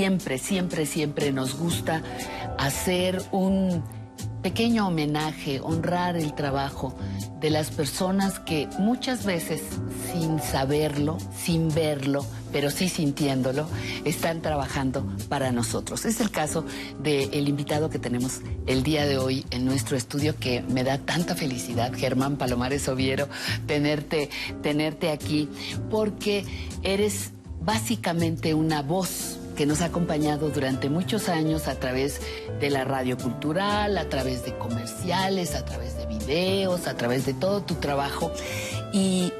siempre, siempre, siempre nos gusta hacer un pequeño homenaje, honrar el trabajo de las personas que muchas veces, sin saberlo, sin verlo, pero sí sintiéndolo, están trabajando para nosotros. Es el caso del invitado que tenemos el día de hoy en nuestro estudio, que me da tanta felicidad, Germán Palomares Oviero, tenerte aquí, porque eres básicamente una voz que nos ha acompañado durante muchos años a través de la radio cultural, a través de comerciales, a través de videos, a través de todo tu trabajo. Y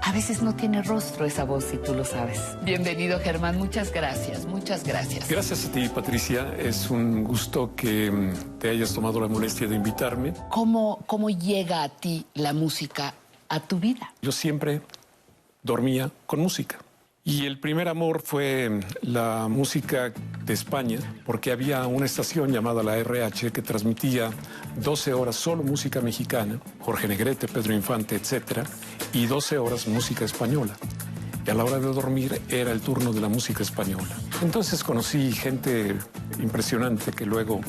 a veces no tiene rostro esa voz, si tú lo sabes. Bienvenido, Germán. Muchas gracias, muchas gracias. Gracias a ti, Patricia. Es un gusto que te hayas tomado la molestia de invitarme. ¿Cómo llega a ti la música a tu vida? Yo siempre dormía con música. Y el primer amor fue la música de España, porque había una estación llamada la RH que transmitía 12 horas solo música mexicana, Jorge Negrete, Pedro Infante, etc., y 12 horas música española. Y a la hora de dormir era el turno de la música española. Entonces conocí gente impresionante que luego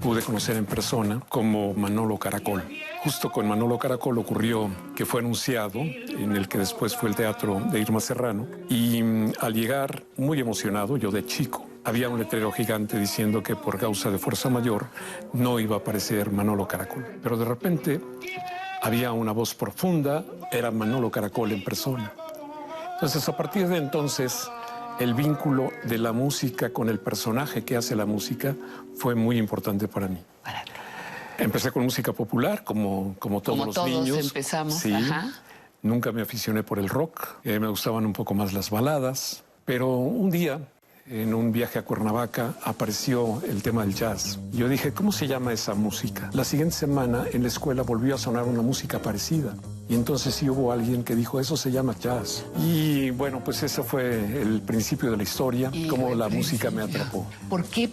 pude conocer en persona, como Manolo Caracol. Justo con Manolo Caracol ocurrió que fue anunciado en el que después fue el teatro de Irma Serrano. Y al llegar, muy emocionado, yo de chico, había un letrero gigante diciendo que por causa de fuerza mayor no iba a aparecer Manolo Caracol. Pero de repente había una voz profunda, era Manolo Caracol en persona. Entonces, a partir de entonces, el vínculo de la música con el personaje que hace la música fue muy importante para mí. Empecé con música popular, como todos los niños. Empezamos, sí. Ajá. Nunca me aficioné por el rock, me gustaban un poco más las baladas, pero un día, en un viaje a Cuernavaca, apareció el tema del jazz. Yo dije, ¿cómo se llama esa música? La siguiente semana en la escuela volvió a sonar una música parecida. Y entonces sí hubo alguien que dijo, eso se llama jazz. Y bueno, pues eso fue el principio de la historia, cómo la música me atrapó. ¿Por qué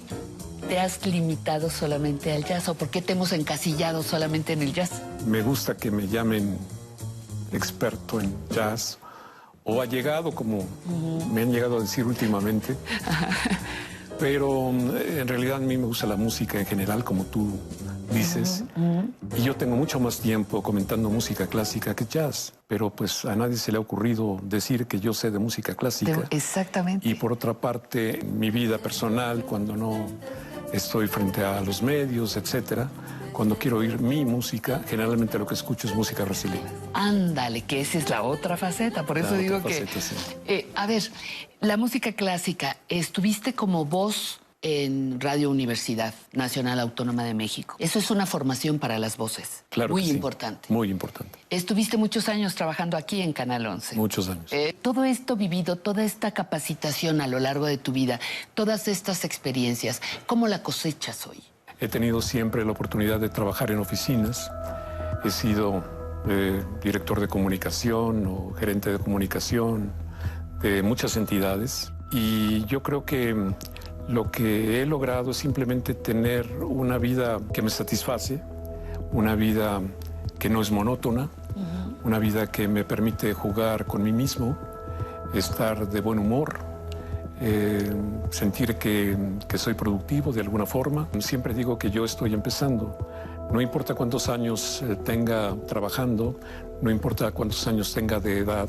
te has limitado solamente al jazz o por qué te hemos encasillado solamente en el jazz? Me gusta que me llamen experto en jazz o allegado, como me han llegado a decir últimamente. Pero en realidad a mí me gusta la música en general, como tú dices. Y yo tengo mucho más tiempo comentando música clásica que jazz. Pero pues a nadie se le ha ocurrido decir que yo sé de música clásica. Exactamente. Y por otra parte, mi vida personal, cuando no estoy frente a los medios, etcétera, cuando quiero oír mi música, generalmente lo que escucho es música brasileña. Ándale, que esa es la otra faceta, por eso digo que... Sí. A ver, la música clásica, estuviste como voz en Radio Universidad Nacional Autónoma de México. Eso es una formación para las voces. Claro. Muy que sí. importante. Muy importante. Estuviste muchos años trabajando aquí en Canal 11. Muchos años. Todo esto vivido, toda esta capacitación a lo largo de tu vida, todas estas experiencias, ¿cómo la cosechas hoy? He tenido siempre la oportunidad de trabajar en oficinas. He sido director de comunicación o gerente de comunicación de muchas entidades. Y yo creo que lo que he logrado es simplemente tener una vida que me satisface, una vida que no es monótona, una vida que me permite jugar con mí mismo, estar de buen humor, sentir que soy productivo de alguna forma. Siempre digo que yo estoy empezando. No importa cuántos años tenga trabajando, no importa cuántos años tenga de edad,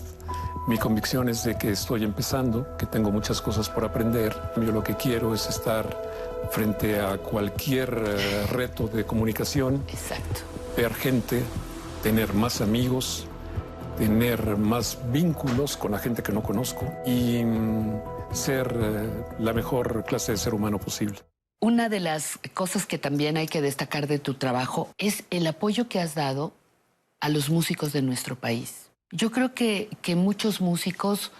mi convicción es de que estoy empezando, que tengo muchas cosas por aprender. Yo lo que quiero es estar frente a cualquier reto de comunicación. Exacto. Ver gente, tener más amigos, tener más vínculos con la gente que no conozco y ser la mejor clase de ser humano posible. Una de las cosas que también hay que destacar de tu trabajo es el apoyo que has dado a los músicos de nuestro país. Yo creo que muchos músicos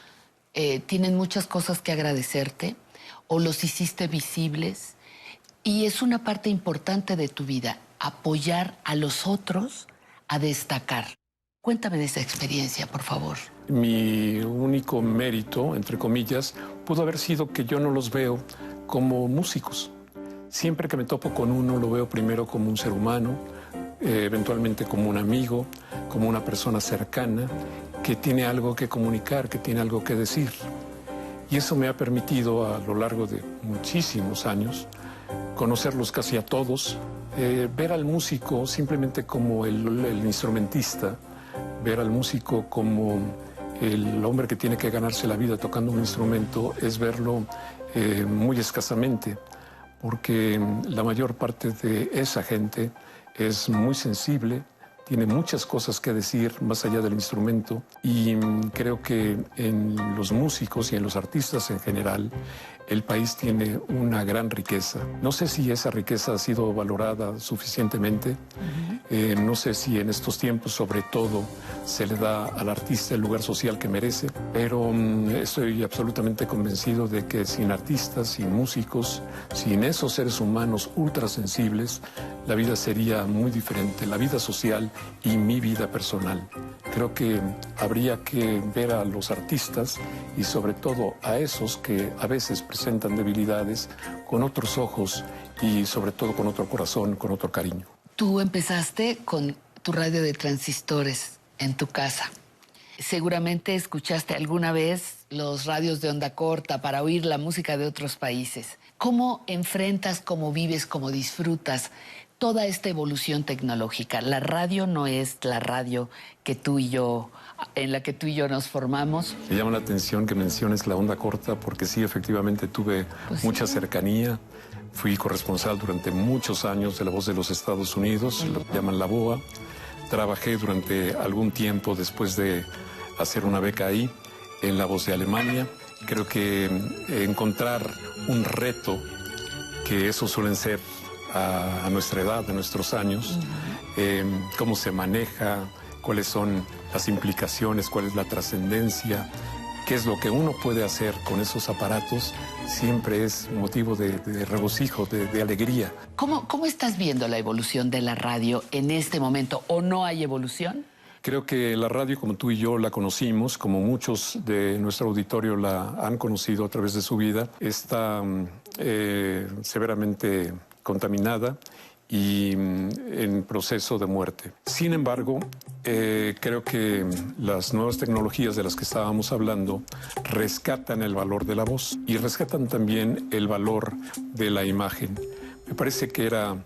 tienen muchas cosas que agradecerte o los hiciste visibles y es una parte importante de tu vida, apoyar a los otros a destacar. Cuéntame de esa experiencia, por favor. Mi único mérito, entre comillas, pudo haber sido que yo no los veo como músicos. Siempre que me topo con uno, lo veo primero como un ser humano, eventualmente como un amigo, como una persona cercana, que tiene algo que comunicar, que tiene algo que decir. Y eso me ha permitido a lo largo de muchísimos años conocerlos casi a todos, ver al músico simplemente como el instrumentista, ver al músico como el hombre que tiene que ganarse la vida tocando un instrumento, es verlo muy escasamente, porque la mayor parte de esa gente es muy sensible, tiene muchas cosas que decir más allá del instrumento, y creo que en los músicos y en los artistas en general el país tiene una gran riqueza. No sé si esa riqueza ha sido valorada suficientemente. No sé si en estos tiempos, sobre todo, se le da al artista el lugar social que merece, pero estoy absolutamente convencido de que sin artistas, sin músicos, sin esos seres humanos ultrasensibles, la vida sería muy diferente, la vida social y mi vida personal. Creo que habría que ver a los artistas y sobre todo a esos que a veces presentan debilidades con otros ojos y sobre todo con otro corazón, con otro cariño. Tú empezaste con tu radio de transistores en tu casa. Seguramente escuchaste alguna vez los radios de onda corta para oír la música de otros países. ¿Cómo enfrentas, cómo vives, cómo disfrutas toda esta evolución tecnológica? La radio no es la radio que tú y yo, en la que tú y yo nos formamos. Me llama la atención que menciones la onda corta porque sí, efectivamente tuve mucha cercanía. Fui corresponsal durante muchos años de La Voz de los Estados Unidos, lo llaman La BOA. Trabajé durante algún tiempo después de hacer una beca ahí en La Voz de Alemania. Creo que encontrar un reto, que eso suelen ser a nuestra edad, a nuestros años, cómo se maneja, cuáles son las implicaciones, cuál es la trascendencia, qué es lo que uno puede hacer con esos aparatos, siempre es motivo de regocijo, de alegría. ¿Cómo estás viendo la evolución de la radio en este momento? ¿O no hay evolución? Creo que la radio, como tú y yo la conocimos, como muchos de nuestro auditorio la han conocido a través de su vida, está severamente contaminada y en proceso de muerte. Sin embargo, creo que las nuevas tecnologías de las que estábamos hablando rescatan el valor de la voz y rescatan también el valor de la imagen. Me parece que era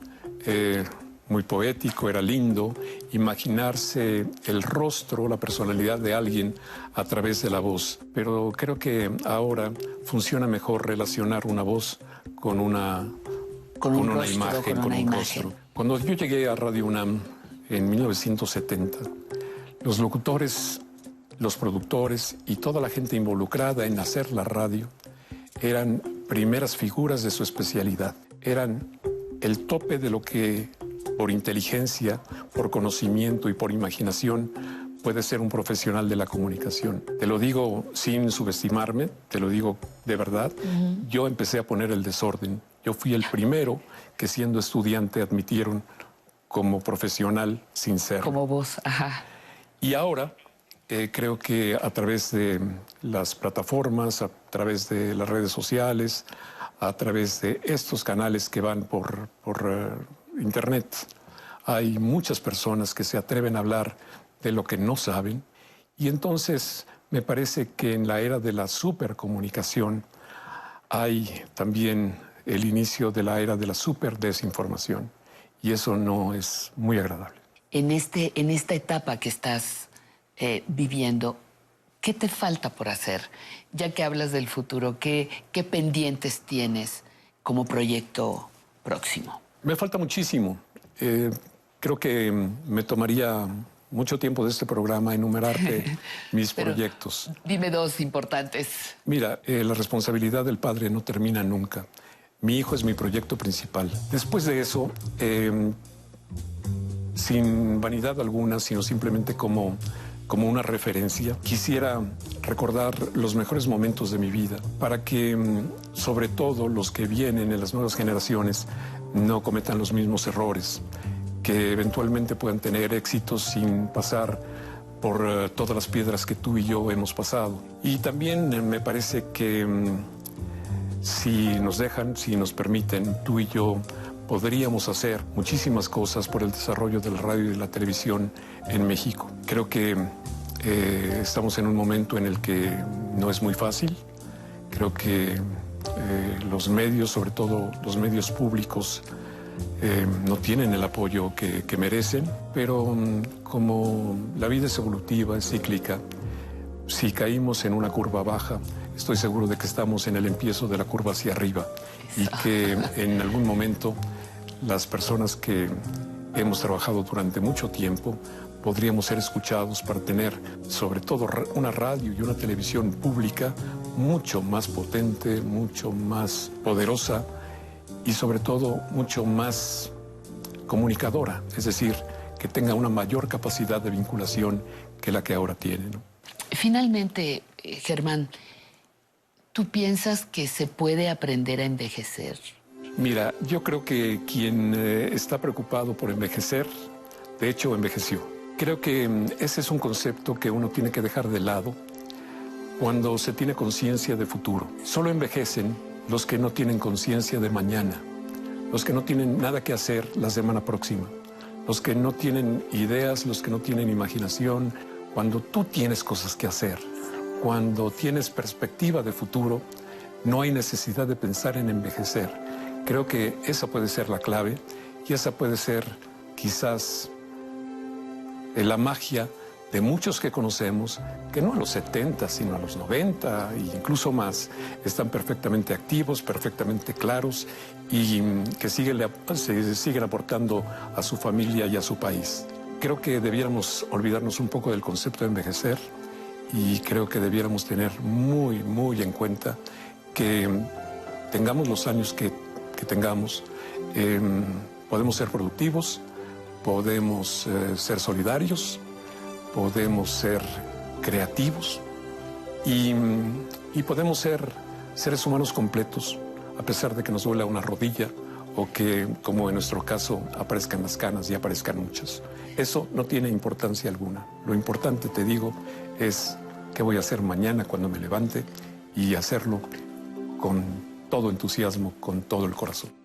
muy poético, era lindo imaginarse el rostro, la personalidad de alguien a través de la voz. Pero creo que ahora funciona mejor relacionar una voz con una imagen, con un rostro. Cuando yo llegué a Radio UNAM en 1970, los locutores, los productores y toda la gente involucrada en hacer la radio eran primeras figuras de su especialidad. Eran el tope de lo que por inteligencia, por conocimiento y por imaginación puede ser un profesional de la comunicación. Te lo digo sin subestimarme, te lo digo de verdad. Yo empecé a poner el desorden. Yo fui el primero que siendo estudiante admitieron como profesional sin ser. Como vos, ajá. Y ahora creo que a través de las plataformas, a través de las redes sociales, a través de estos canales que van por internet, hay muchas personas que se atreven a hablar de lo que no saben. Y entonces me parece que en la era de la supercomunicación hay también el inicio de la era de la superdesinformación. Y eso no es muy agradable. En esta etapa que estás viviendo, ¿qué te falta por hacer? Ya que hablas del futuro, ¿qué pendientes tienes como proyecto próximo? Me falta muchísimo. Creo que me tomaría mucho tiempo de este programa enumerarte mis proyectos. Dime dos importantes. Mira, la responsabilidad del padre no termina nunca. Mi hijo es mi proyecto principal. Después de eso, sin vanidad alguna, sino simplemente como una referencia, quisiera recordar los mejores momentos de mi vida para que, sobre todo, los que vienen en las nuevas generaciones no cometan los mismos errores, que eventualmente puedan tener éxitos sin pasar por todas las piedras que tú y yo hemos pasado. Y también me parece que si nos dejan, si nos permiten, tú y yo podríamos hacer muchísimas cosas por el desarrollo de la radio y de la televisión en México. Creo que estamos en un momento en el que no es muy fácil. Creo que los medios, sobre todo los medios públicos, no tienen el apoyo que merecen, pero como la vida es evolutiva, es cíclica, si caímos en una curva baja, estoy seguro de que estamos en el empiezo de la curva hacia arriba y que en algún momento las personas que hemos trabajado durante mucho tiempo podríamos ser escuchados para tener sobre todo una radio y una televisión pública mucho más potente, mucho más poderosa y sobre todo mucho más comunicadora, es decir, que tenga una mayor capacidad de vinculación que la que ahora tiene, ¿no? Finalmente, Germán, ¿tú piensas que se puede aprender a envejecer? Mira, yo creo que quien está preocupado por envejecer, de hecho envejeció. Creo que ese es un concepto que uno tiene que dejar de lado cuando se tiene conciencia de futuro. Solo envejecen los que no tienen conciencia de mañana, los que no tienen nada que hacer la semana próxima, los que no tienen ideas, los que no tienen imaginación. Cuando tú tienes cosas que hacer, cuando tienes perspectiva de futuro, no hay necesidad de pensar en envejecer. Creo que esa puede ser la clave y esa puede ser quizás la magia de muchos que conocemos, que no a los 70, sino a los 90 e incluso más, están perfectamente activos, perfectamente claros y que siguen aportando a su familia y a su país. Creo que debiéramos olvidarnos un poco del concepto de envejecer y creo que debiéramos tener muy, muy en cuenta que tengamos los años que tengamos, podemos ser productivos, podemos ser solidarios, podemos ser creativos y podemos ser seres humanos completos, a pesar de que nos duela una rodilla o que, como en nuestro caso, aparezcan las canas y aparezcan muchas. Eso no tiene importancia alguna. Lo importante, te digo, es qué voy a hacer mañana cuando me levante y hacerlo con todo entusiasmo, con todo el corazón.